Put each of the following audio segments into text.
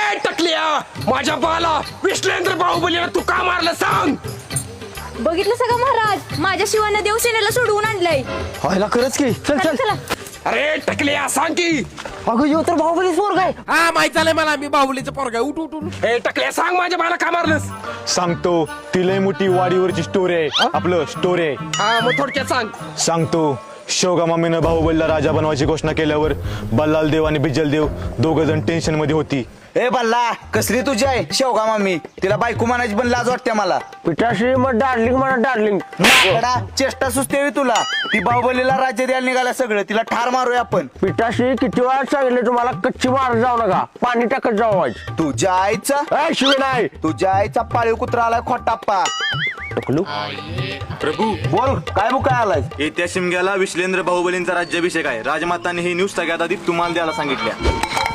ए टकलिया, माझ्या बाला विश्लेंद्र बाहुबलीला तू का मारलं सांग. बघितलं सगळं महाराज, माझ्या शिवाने देवसेनेला सोडवून आणलंय. व्हायला खरंच की. चल चल चला. अरे टकलिया सांग की. अगं यो तर बाहुबली पोरगा आहे. हा माहित झालंय मला, मी बाहुलीचं पोरगा. उठ उठ उठ. ए टकलिया सांग माझ्या बाला का मारलंस. सांगतो. ती लय मोठी वाडीवरची स्टोरी आहे. आपलं स्टोरी आहे. हा मग थोडक्यात सांग. सांगतो. शिवगामामीनं बाहुबलीला राजा बनवायची घोषणा केल्यावर बल्लाल देव आणि बिजल देव दोघ जण टेन्शन मध्ये होती. ए बल्ला, कसली तुझी आहे शेवगा मामी? तिला बायको म्हणायची पण लाज वाटते मला. पिठाश्री मग डार्लिंग म्हणा डार्लिंग. माकडा, चेष्टा सुचते तुला. ती बाहुबलीला राज्य द्यायला निघाला सगळं. तिला ठार मारूया आपण. पिठाश्री किती वेळा सांगितलं तुम्हाला कच्ची मार जाऊ नका, पाणी टाकत जाऊ व्हायच. तुझ्या आईचा शिवी नाही. तुझ्या आईचा पाळीव कुत्रा आलाय खोटाप्पा. प्रभू बोल, काय बुक काय आलाय? येत्या शिमग्याला विश्लेंद्र बाहुबलींचा राज्याभिषेक आहे. राजमाताने ही न्यूज सगळ्यात आधी तुम्हाला द्यायला सांगितल्या.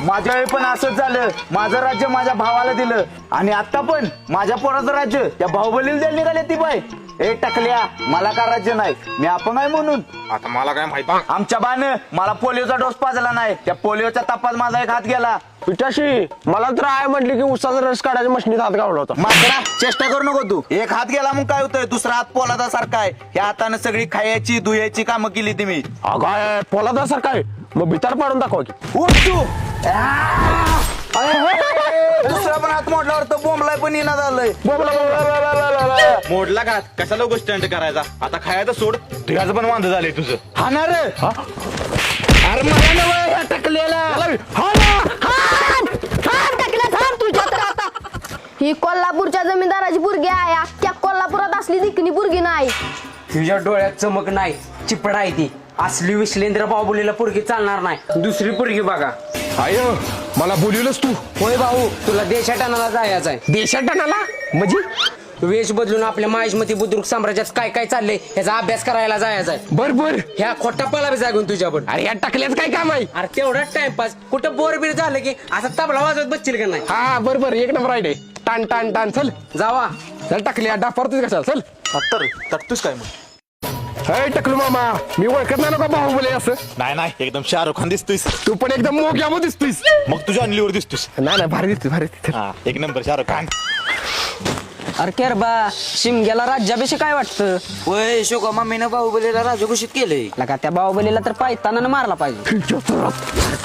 माझ्या वेळी पण असंच झालं. माझं राज्य माझ्या भावाला दिलं आणि आता पण माझ्या पोराचं राज्य त्या बाहुबलीला द्यायला निघाले ती बाय. ए टकल्या, मला का राज्य नाही? मी अपंग आहे म्हणून. आता मला काय माहित. आमच्या बानं मला पोलिओचा डोस पाजला नाही. त्या पोलिओच्या तापात माझा एक हात गेला. पिठाश्री मला तर आहे म्हटली की उसाचा रस काढायच्या मशनीत हात गावला होता. माकडा, चेष्टा करू नको तू. एक हात गेला मग काय होतंय? दुसरा हात पोलादासारखा आहे. या हाताने सगळी खायची धुयाची कामं केली तुम्ही. अगं पोलादासारखा आहे, मग भितार पाडून दाखवा की. उठ तू. दुसरा पण हात मोडल्यावर तर बोंबलाय पण येणार झालंय. मोडला का कशाला गोष्ट करायचा? आता खायचं सोड. तुझ्याचं पण वांध झालंय तुझं. हा ना रे. अरे मला नव्हे ह्या टाकलेला. ही कोल्हापूरच्या जमीनदाराची पोरगी आहे. अख्ख्या कोल्हापुरात असली दिकनी पोरगी नाही. तुझ्या डोळ्यात चमक नाही, चिपड आहे ती. असली विश्लेंद्र बाहुबलीला पोरगी चालणार नाही. दुसरी पोरगी बघा. आय मला बोलवलंस तू. होय भाऊ, तुला देशाटनाला जायचं आहे. देशाटनाला म्हणजे? वेश बदलून आपल्या माहिष्मती बुद्रुक साम्राज्यात काय काय चाललंय ह्याचा अभ्यास करायला जायचा आहे. बर बर. ह्या खोटा पाला जागून तुझ्यावर. अरे या टाकल्याच काय काम आहे? अरे तेवढाच टाइमपास. कुठं बोर बीर झालं की असं तबला वाजवत बसशील का नाही? हा बर बर, एक नंबर आयडिया. टान टान टान चल जावा. चल टाकल्या डाफारतोस कशाला. चल तर टाकतोस काय मग? हे टकलू मामा, मी ओळखत नाही नका बाहुबली असं. नाही नाही, एकदम शाहरुख खान दिसतोयस. तू पण एकदम मोग्यामध्ये दिसतोयस. मग तुझ्या अंगलीवर दिसतोस. नाही नाही, भारी दिसतोय भारी दिसतोय. हा एक नंबर शाहरुख खान. अरे केरबा, शिमग्याला राज्याभिषेक काय वाटतं? वय शोका मामीनं बाहुबलीला राजा घोषित केलंय. लगा त्या बाहुबलीला तर पायताना मारला पाहिजे.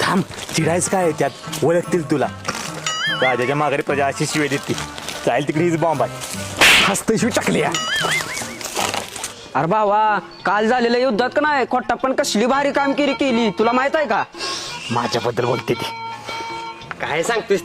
थांब, चिडायच काय त्यात? ओळखतील तुला. राजाच्या माघारी प्रजा अशी शिवे देते. जाईल तिकडे हीच बॉम्ब आहे. हस्तशिव टाकल्या. अरे भावा, काल झालेल्या युद्धात का नाही खोटा पण कसली भारी कामगिरी केली तुला माहित आहे का? माझ्याबद्दल बोलते ती. काय सांगतोस